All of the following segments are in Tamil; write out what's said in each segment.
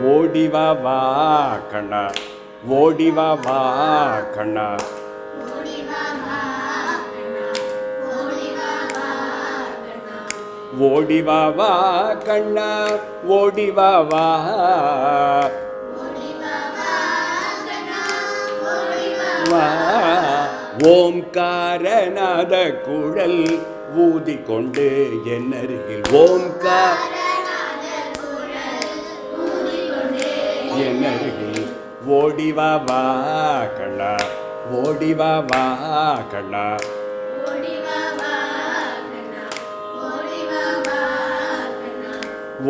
ஓடிவா வா கண்ணா, ஓடிவா வா கண்ணா, ஓடிவா வா கண்ணா, ஓடிவா வா, ஓம்காரநாத குழல் ஊதிக்கொண்டு என்னருகில், ஓம்காரநாத குழல் ஊதிக்கொண்டு என்னருகில், ஓடிவா வா கண்ணா, ஓடிவா வா கண்ணா,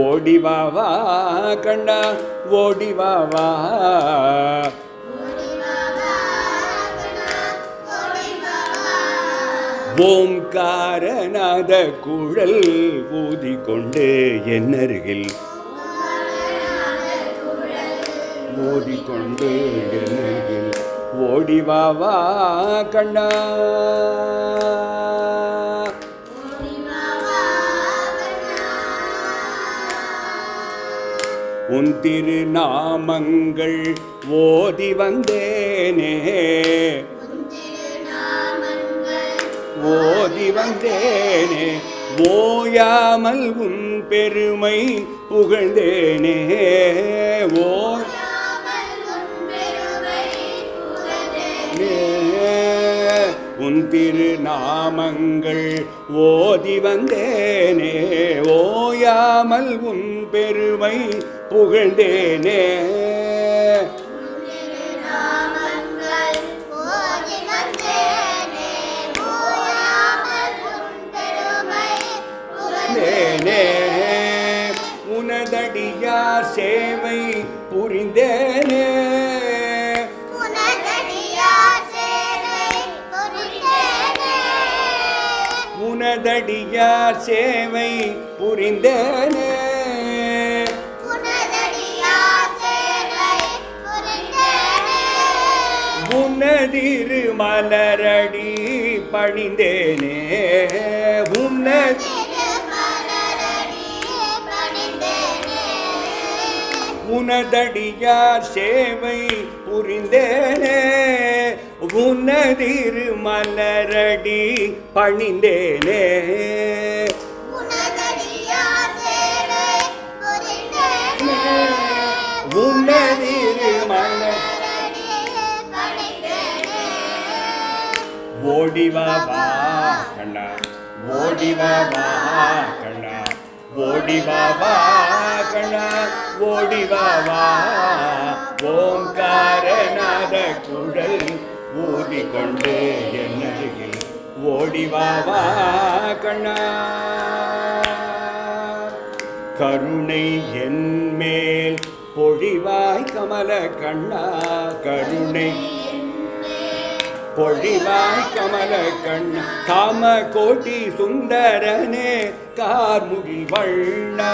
ஓடிவா வா கண்ணா, ஓடிவா வா, ஓம்காரநாத குழல் ஊதிக்கொண்டு என்னருகில், ஊதிக்கொண்டு என்னருகில், ஓடிவா வா கண்ணா, உன் திருநாமங்கள் ஓதி வந்தேனே, ஓதி வந்தேனே, ஓயாமல் உன் பெருமை புகழ்ந்தேனே, உன் திருநாமங்கள் ஓதி வந்தேனே, ஓயாமல் உன் பெருமை புகழ்ந்தேனே, உனதடியார் சேவை புரிந்தேனே, உனதடியார் சேவை புரிந்தேனே, உனதிரு மலரடி பணிந்தேனே, உனதடியார் சேவை புரிந்தேனே, உனதிரு மலரடி பணிந்தேனே, உனதிரு மலரடி பணிந்தேனே, ஓடிவா வா கண்ணா, ஓடிவா வா கண்ணா, ஓடிவா வா கண்ணா, ஓடிவா வா, ஓம்காரநாத குழல் ஊதிக்கொண்டு என்னருகில், ஓடிவா வா கண்ணா, கருணை என்மேல் பொழிவாய் கமல கண்ணா, கருணை பொழிவாய் கமல கண்ணா, காம கோட்டி சுந்தரனே கார்முகில் வண்ணா,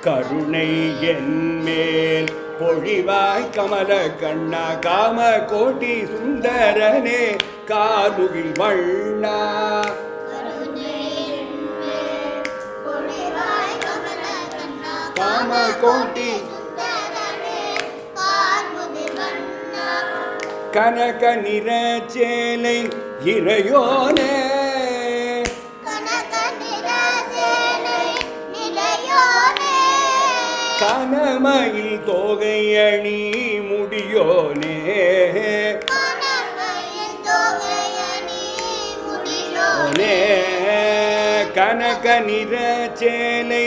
கருணை என்மேல் பொழிவாய் கமல கண்ணா, காம கோட்டி சுந்தரனே கார்முகில் வண்ணா, காம கோட்டி கனக நிற சேலை இறையோனே, கனமயில் தோகையணி முடியோனே, கனக நிற சேலை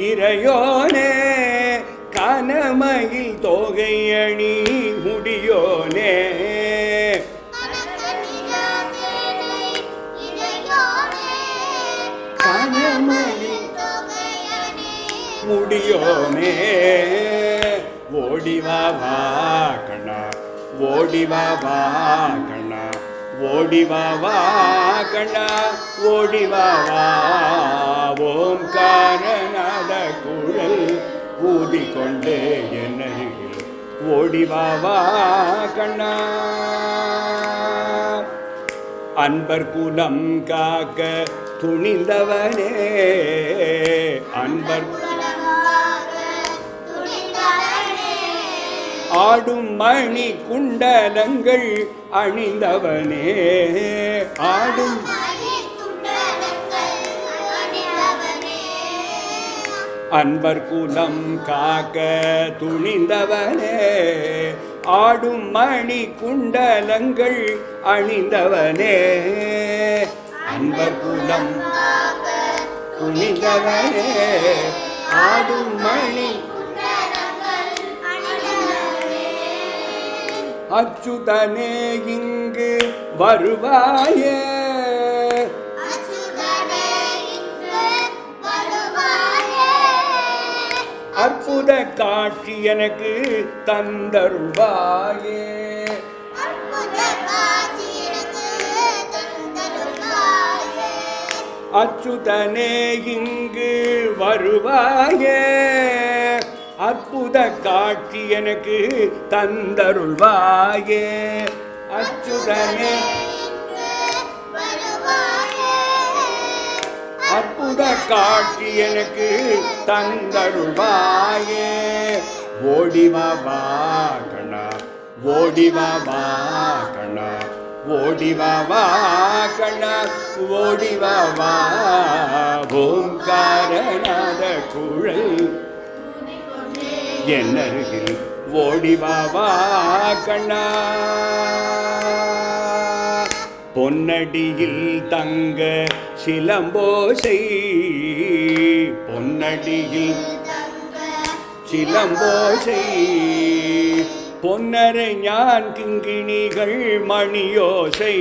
இறையோனே, கனமயில் தோகையணி முடியோனே, கனமயில் முடியோனே, ஓடிவா வா கண்ணா, ஓடிவா வா கண்ணா, ஓடிவா வா கண்ணா, ஓடிவா வா, ஓம்காரநாத குழல் ஊதிக்கொண்டு என்னருகில், ஓடிவா வா கண்ணா, அன்பர் குலம் காக்க துணிந்தவனே அன்பர் ஆடும் மணி குண்டலங்கள் அணிந்தவனே ஆடும் அன்பர் குலம் காக்க துணிந்தவனே ஆடும் மணி குண்டலங்கள் அணிந்தவனே அன்பர் குலம் துணிந்தவனே ஆடும் மணி அச்சுதனே இங்கு வருவாயே அற்புத காட்சி எனக்கு தந்தருள்வாயே அச்சுதனே இங்கு வருவாயே அற்புத காட்சி எனக்கு தந்தருள்வாயே அச்சுதனே அற்புத காட்சி எனக்கு தந்தருள்வாயே ஓடிவா வா கண்ணா ஓடிவா வா கண்ணா ஓடிவா வா கண்ணா ஓடிவா வா ஓம்காரநாத குழல் என்னருகில் ஓடிவா வா கண்ணா பொன்னடியில் தங்க சிலம்போசை பொன்னடியில் சிலம்போசை பொன்னரை ஞான் கிங்கிணிகள் மணியோசை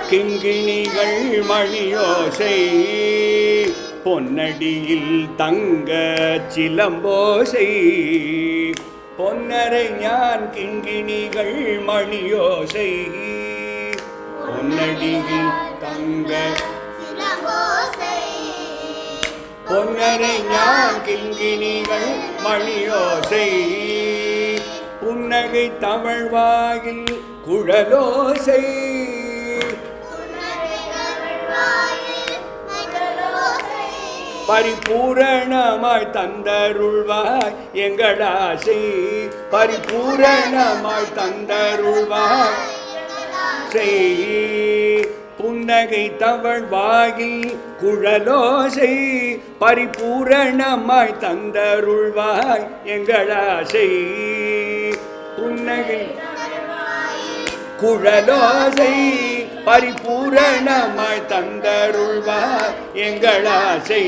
கிங்கிணிகள் மணியோசை பொன்னடியில் தங்க சிலம்போசை பொன்னரை ஞான் கிங்கிணிகள் மணியோசை பொன்னடியில் தங்க பொன்னரை ஞான் கிங்கிணிகள் மணியோசை புன்னகை தமிழ்வாயில் குழலோசை பரிபூரணமாய் தந்தருள்வாய் எங்களாசை பரிபூரணமாய் தந்தருள்வாய் புன்னகை தவழ் வாயில் குழலோசை பரிபூரணமாய் தந்தருள்வாய் எங்களாசை புன்னகை குழலோசை பரிபூரணமாய் தந்தருள்வாய் எங்களாசை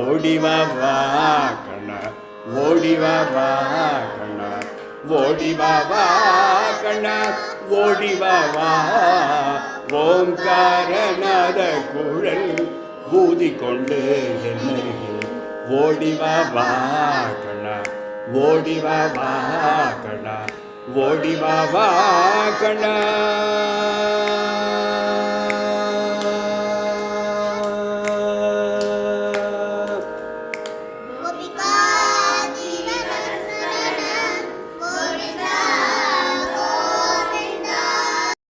ஓடிவா வா கண்ணா ஓடிவா வா கண்ணா ஓடிவா வா கண்ணா ஓடிவா வா ஓம்காரநாத குழல் ஊதிக்கொண்டு என்னருகில் ஓடிவா வா கண்ணா ஓடிவா வா கண்ணா ஓடிவா வா கண்ணா